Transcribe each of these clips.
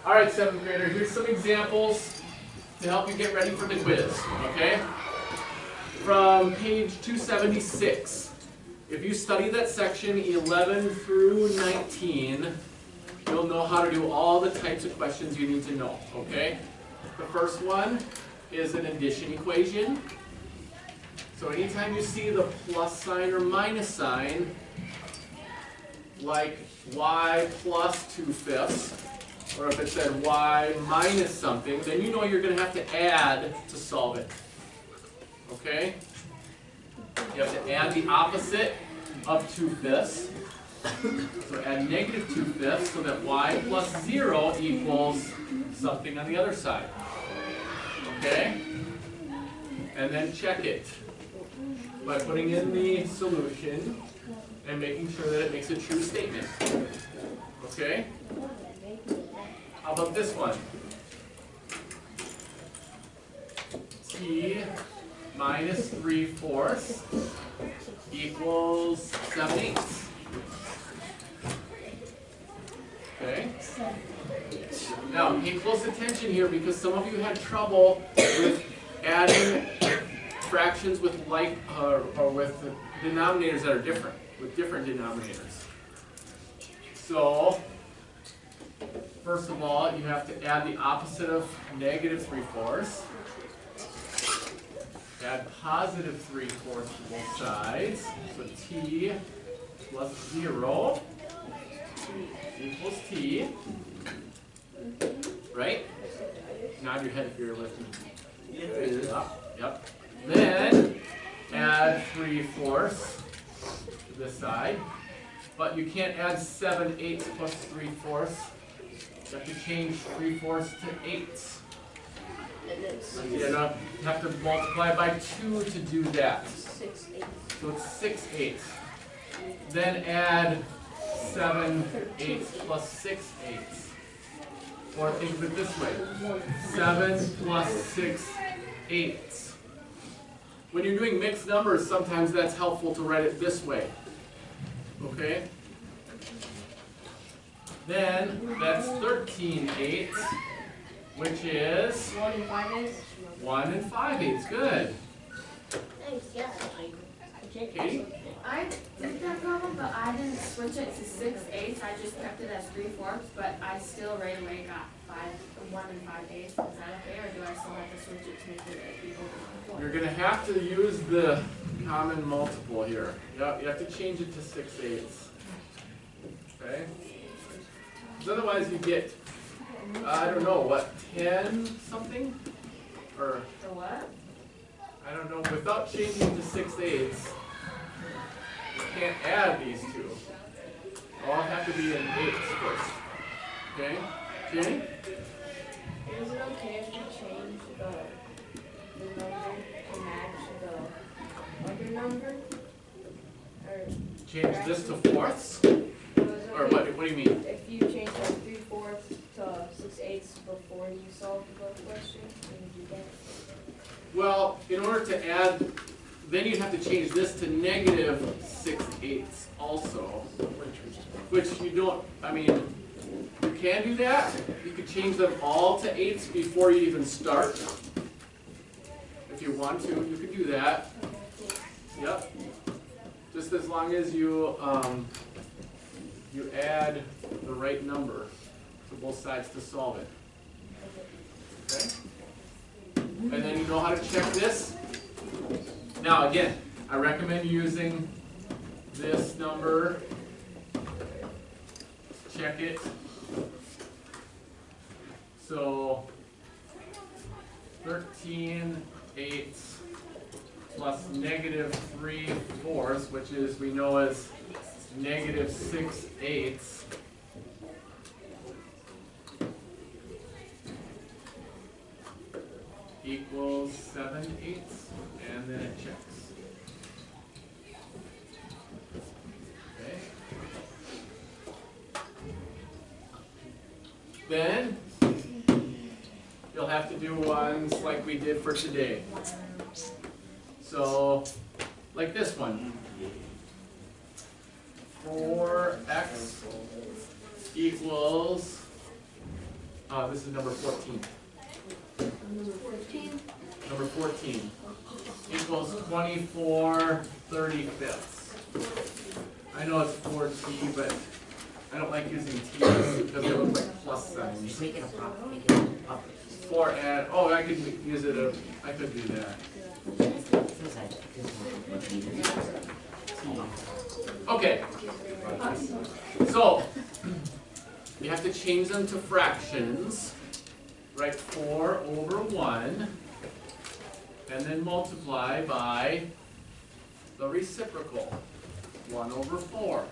All right, 7th grader, here's some examples to help you get ready for the quiz, okay? From page 276. If you study that section 11 through 19, you'll know how to do all the types of questions you need to know, okay? The first one is an addition equation. So anytime you see the plus sign or minus sign, like y plus 2/5, or if it said y minus something, then you know you're going to have to add to solve it. Okay? You have to add the opposite of 2/5. So add negative 2/5 so that y plus 0 equals something on the other side. Okay? And then check it by putting in the solution and making sure that it makes a true statement. Okay? How about this one? T minus 3/4 equals 7/8. Okay? Now, pay close attention here because some of you had trouble with adding fractions with or with denominators that are different, with different denominators. So, first of all, you have to add the opposite of negative 3/4. Add positive 3/4 to both sides. So t plus 0 equals t. Right? Nod your head if you're listening. Yep. Then add 3/4 to this side. But you can't add 7/8 plus 3/4. You have to change 3/4 to 8. You have to multiply by 2 to do that. So it's 6/8. Then add 7/8 plus 6/8. Or think of it this way. 7 plus 6/8. When you're doing mixed numbers, sometimes that's helpful to write it this way. Okay? Then that's 13/8, which is 1 and 5/8. 1 and 5/8. Good. Thanks, yeah. Katie? I did that problem, but I didn't switch it to 6/8. I just kept it as 3/4, but I still right away got 1 and 5/8. Is that okay, or do I still have to switch it to make it equal to 4? You're going to have to use the common multiple here. Yep, you have to change it to 6/8. Okay? Because otherwise you get, I don't know, what, 10 something? Or, For what? I don't know, without changing to 6/8, you can't add these two. All have to be in 8s first. Okay? Jenny? Is it okay if you change the number to match the other number? Or Change this to fourths? Or what do you mean? if you change from 3/4 to 6/8 before you solve the question, can you do that? Well, in order to add, then you'd have to change this to negative 6/8 also. Which you don't, I mean, you can do that. You could change them all to 8s before you even start. If you want to, you could do that. Yep. Just as long as you you add the right number to both sides to solve it. Okay? And then you know how to check this. Now again, I recommend using this number. Check it. So 13/8 plus negative 3/4, which is we know as negative 6/8. Equals 7/8, and then it checks. Okay. Then you'll have to do ones like we did for today. So, like this one. 4x equals This is number 14. Number 15. Number 14 equals 24/35. I know it's 4t, but I don't like using t's because they look like plus signs. Just make it a prop, make it up. 4 and, oh, I could use it, I could do that. Feels like Okay, so you have to change them to fractions. Write 4/1 and then multiply by the reciprocal, 1/4.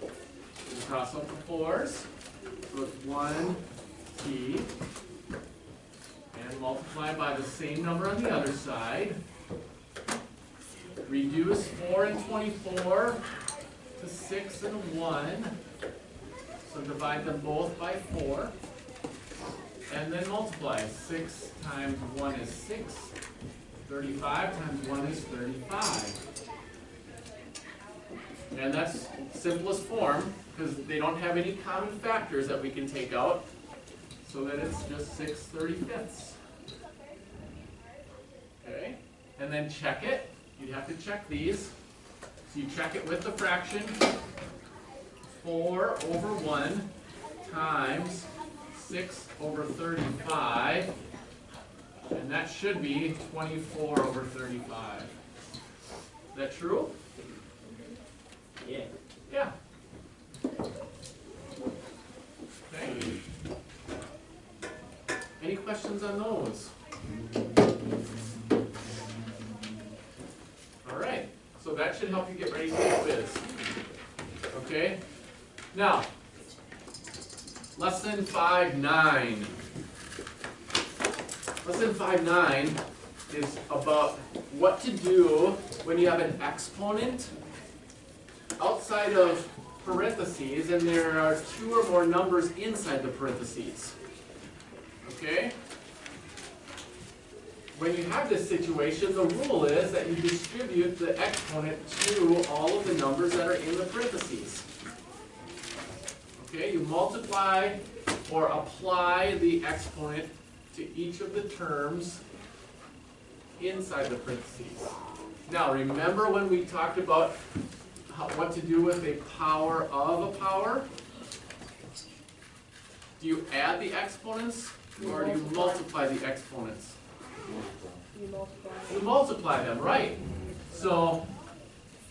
You cross out the 4's, so it's 1t, and multiply by the same number on the other side. Reduce 4 and 24 to 6 and 1, so divide them both by 4. And then multiply. 6 times 1 is 6. 35 times 1 is 35. And that's simplest form, because they don't have any common factors that we can take out, so that it's just 6/35. Okay? And then check it. You'd have to check these. So you check it with the fraction. 4/1 times 6/35, and that should be 24/35. Is that true? Yeah. Yeah. Okay. Any questions on those? All right. So that should help you get ready for the quiz. Okay. Now, lesson 5-9. Lesson 5-9 is about what to do when you have an exponent outside of parentheses and there are 2 or more numbers inside the parentheses. Okay? When you have this situation, the rule is that you distribute the exponent to all of the numbers that are in the parentheses. Okay, you multiply or apply the exponent to each of the terms inside the parentheses. Now, remember when we talked about what to do with a power of a power? Do you add the exponents or do you multiply the exponents? You multiply. You multiply them, right? So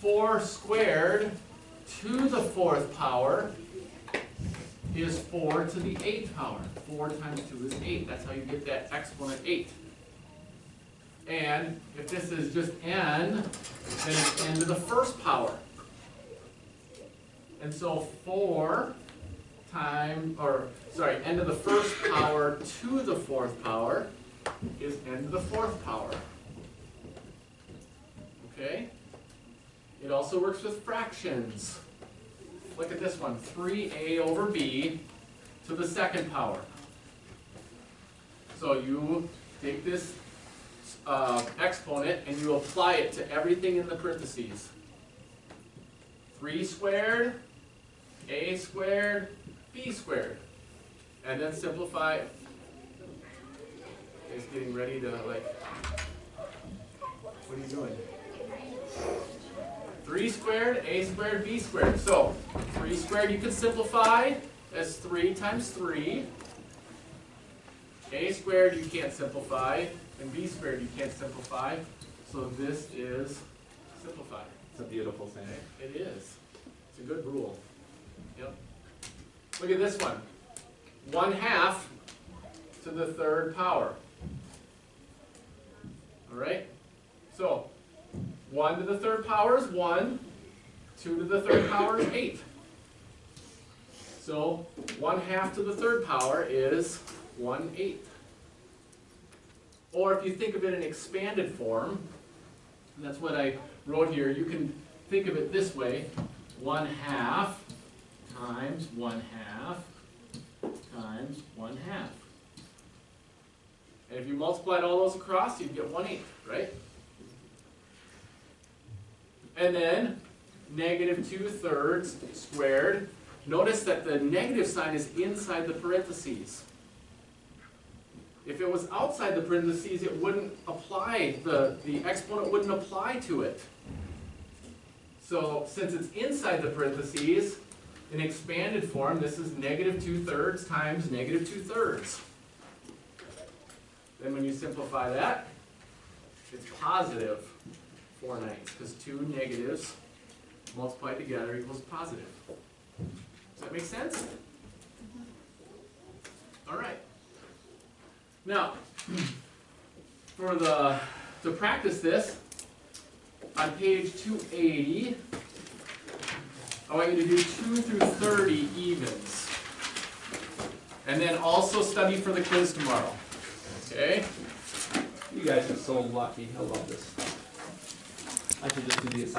4 squared to the 4th power is 4 to the 8th power. 4 times 2 is 8. That's how you get that exponent 8. And if this is just n, then it's n to the 1st power. And so 4 times, n to the 1st power to the 4th power is n to the 4th power. Okay? It also works with fractions. Look at this one, 3a over b to the 2nd power. So you take this exponent and you apply it to everything in the parentheses. 3 squared, a squared, b squared. And then simplify. Is getting ready to what are you doing? 3 squared, a squared, b squared. So 3 squared you can simplify as 3 times 3. A squared you can't simplify, and b squared you can't simplify. So this is simplified. It's a beautiful thing. It is. It's a good rule. Yep. Look at this one. 1/2 to the 3rd power. All right? So 1 to the 3rd power is 1. 2 to the 3rd power is 8. So 1/2 to the 3rd power is 1/8. Or if you think of it in expanded form, and that's what I wrote here, you can think of it this way. 1/2 times 1/2 times 1/2. And if you multiplied all those across, you'd get 1/8, right? And then -2/3 squared Notice that the negative sign is inside the parentheses. If it was outside the parentheses, it wouldn't apply, the exponent wouldn't apply to it. So since it's inside the parentheses, in expanded form, this is negative 2/3 times negative 2/3. Then when you simplify that, it's positive 4/9, because two negatives multiplied together equals positive. Does that make sense? All right. Now, to practice this, on page 280, I want you to do 2 through 30 evens. And then also study for the quiz tomorrow. Okay? You guys are so lucky. I love this. I should just do the assignment.